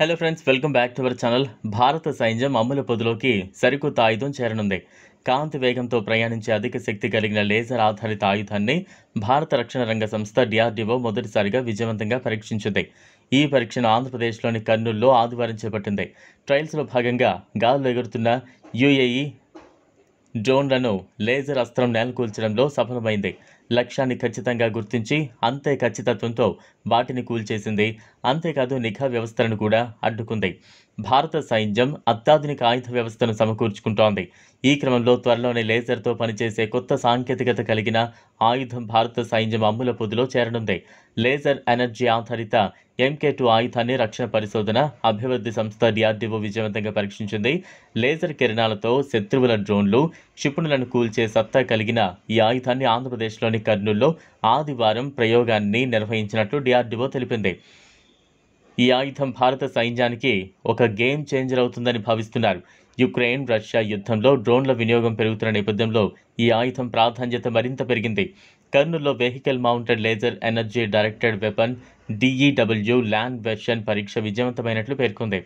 Hello friends, welcome back to our channel. భారత సైన్యం అమ్ముల పొదిలోకి సరికొత్త ఆయుధం చేరనుంది. కాంతి వేగంతో ప్రయాణించే అధిక శక్తి కలిగిన లేజర్ ఆధారిత ఆయుధాన్ని భారత రక్షణ రంగ సంస్థ డిఆర్డీఓ మొదటిసారిగా విజయవంతంగా పరీక్షించింది. ఈ పరీక్షను ఆంధ్రప్రదేశ్లోని కర్నూలులో ఆదివారం చేపట్టింది. ట్రయల్స్లో భాగంగా గాల్లో ఎగురుతున్న యుఏఈ డ్రోన్లను లేజర్ అస్త్రం నేలకూల్చడంలో సఫలమైంది. లక్ష్యాన్ని ఖచ్చితంగా గుర్తించి అంతే ఖచ్చితత్వంతో వాటిని కూల్చేసింది. అంతేకాదు నిఘా వ్యవస్థలను కూడా అడ్డుకుంది. భారత సైన్యం అత్యాధునిక ఆయుధ వ్యవస్థను సమకూర్చుకుంటోంది. ఈ క్రమంలో త్వరలోనే లేజర్తో పనిచేసే కొత్త సాంకేతికత కలిగిన ఆయుధం భారత సైన్యం అమ్ముల పొదిలో చేరనుంది. లేజర్ ఎనర్జీ ఆధారిత MK2 ఆయుధాన్ని రక్షణ పరిశోధన అభివృద్ధి సంస్థ డిఆర్డీఓ విజయవంతంగా పరీక్షించింది. లేజర్ కిరణాలతో శత్రువుల డ్రోన్లు, క్షిపణులను కూల్చే సత్తా కలిగిన ఈ ఆయుధాన్ని ఆంధ్రప్రదేశ్లోని కర్నూలులో ఆదివారం ప్రయోగాన్ని నిర్వహించినట్లు డిఆర్డీఓ తెలిపింది. ఈ ఆయుధం భారత సైన్యానికి ఒక గేమ్ చేంజర్ అవుతుందని భావిస్తున్నారు. యుక్రెయిన్ రష్యా యుద్ధంలో డ్రోన్ల వినియోగం పెరుగుతున్న నేపథ్యంలో ఈ ఆయుధం ప్రాధాన్యత మరింత పెరిగింది. కర్నూలులో vehicle mounted laser energy directed weapon DEW land version పరీక్ష విజయవంతమైనట్లు పేర్కొంది.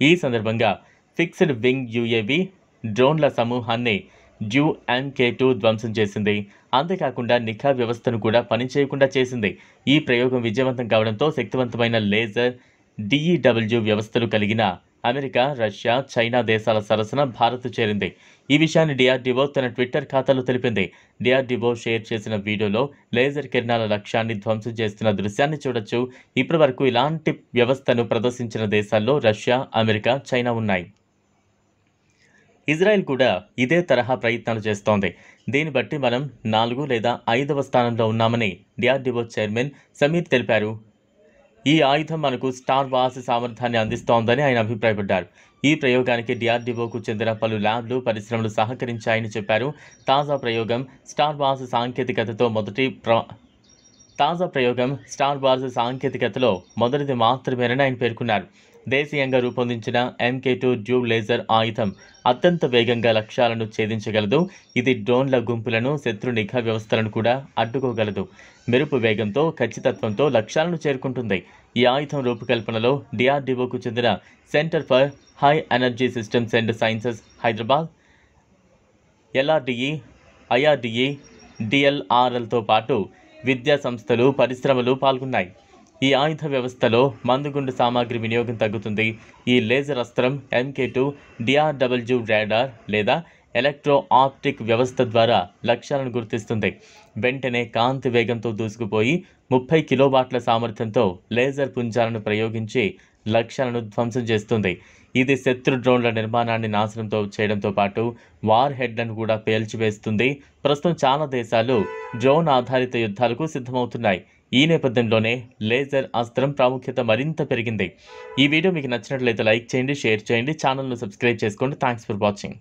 ఈ సందర్భంగా ఫిక్స్డ్ వింగ్ UAV డ్రోన్ల సమూహాన్ని MK2 ధ్వంసం చేసింది. అంతేకాకుండా నిఘా వ్యవస్థను కూడా పనిచేయకుండా చేసింది. ఈ ప్రయోగం విజయవంతం కావడంతో శక్తివంతమైన లేజర్ DEW వ్యవస్థలు కలిగిన అమెరికా, రష్యా, చైనా దేశాల సరసన భారత్ చేరింది. ఈ విషయాన్ని డిఆర్డీఓ తన ట్విట్టర్ ఖాతాలో తెలిపింది. డిఆర్డీఓ షేర్ చేసిన వీడియోలో లేజర్ కిరణాల లక్ష్యాన్ని ధ్వంసం చేస్తున్న దృశ్యాన్ని చూడొచ్చు. ఇప్పటి వరకు ఇలాంటి వ్యవస్థను ప్రదర్శించిన దేశాల్లో రష్యా, అమెరికా, చైనా ఉన్నాయి. ఇజ్రాయెల్ కూడా ఇదే తరహా ప్రయత్నాలు చేస్తోంది. దీన్ని బట్టి మనం 4 లేదా 5వ స్థానంలో ఉన్నామని డిఆర్డీఓ చైర్మన్ సమీర్ తెలిపారు. ఈ ఆయుధం మనకు స్టార్ వార్స్ సామర్థ్యాన్ని అందిస్తోందని ఆయన అభిప్రాయపడ్డారు. ఈ ప్రయోగానికి డిఆర్డీఓకు చెందిన పలు ల్యాబ్లు, పరిశ్రమలు సహకరించాయని చెప్పారు. తాజా ప్రయోగం స్టార్ వార్స్ సాంకేతికతలో మొదటిది మాత్రమేనని ఆయన పేర్కొన్నారు. దేశీయంగా రూపొందించిన MK2 డ్యూల్ లేజర్ ఆయుధం అత్యంత వేగంగా లక్ష్యాలను ఛేదించగలదు. ఇది డ్రోన్ల గుంపులను, శత్రు నిఘా వ్యవస్థలను కూడా అడ్డుకోగలదు. మెరుపు వేగంతో, ఖచ్చితత్వంతో లక్ష్యాలను చేరుకుంటుంది. ఈ ఆయుధం రూపకల్పనలో డిఆర్డీఓకు చెందిన centre for high energy systems and sciences Hyderabad, LRDE, IRDE, DLRLతో పాటు విద్యా సంస్థలు, పరిశ్రమలు పాల్గొన్నాయి. ఈ ఆయుధ వ్యవస్థలో మందుగుండు సామాగ్రి వినియోగం తగ్గుతుంది. ఈ లేజర్ అస్త్రం MK2 DRW రాడార్ లేదా ఎలక్ట్రో ఆప్టిక్ వ్యవస్థ ద్వారా లక్ష్యాలను గుర్తిస్తుంది. వెంటనే కాంతి వేగంతో దూసుకుపోయి 30 కిలోవాట్ల సామర్థ్యంతో లేజర్ పుంజాలను ప్రయోగించి లక్ష్యాలను ధ్వంసం చేస్తుంది. ఇది శత్రు డ్రోన్ల నిర్మాణాన్ని నాశనంతో చేయడంతో పాటు వార్ హెడ్లను కూడా పేల్చివేస్తుంది. ప్రస్తుతం చాలా దేశాలు డ్రోన్ ఆధారిత యుద్ధాలకు సిద్ధమవుతున్నాయి. ఈ నేపథ్యంలోనే లేజర్ అస్త్రం ప్రాముఖ్యత మరింత పెరిగింది. ఈ వీడియో మీకు నచ్చినట్లయితే లైక్ చేయండి, షేర్ చేయండి, ఛానల్ను సబ్స్క్రైబ్ చేసుకోండి. Thanks for watching.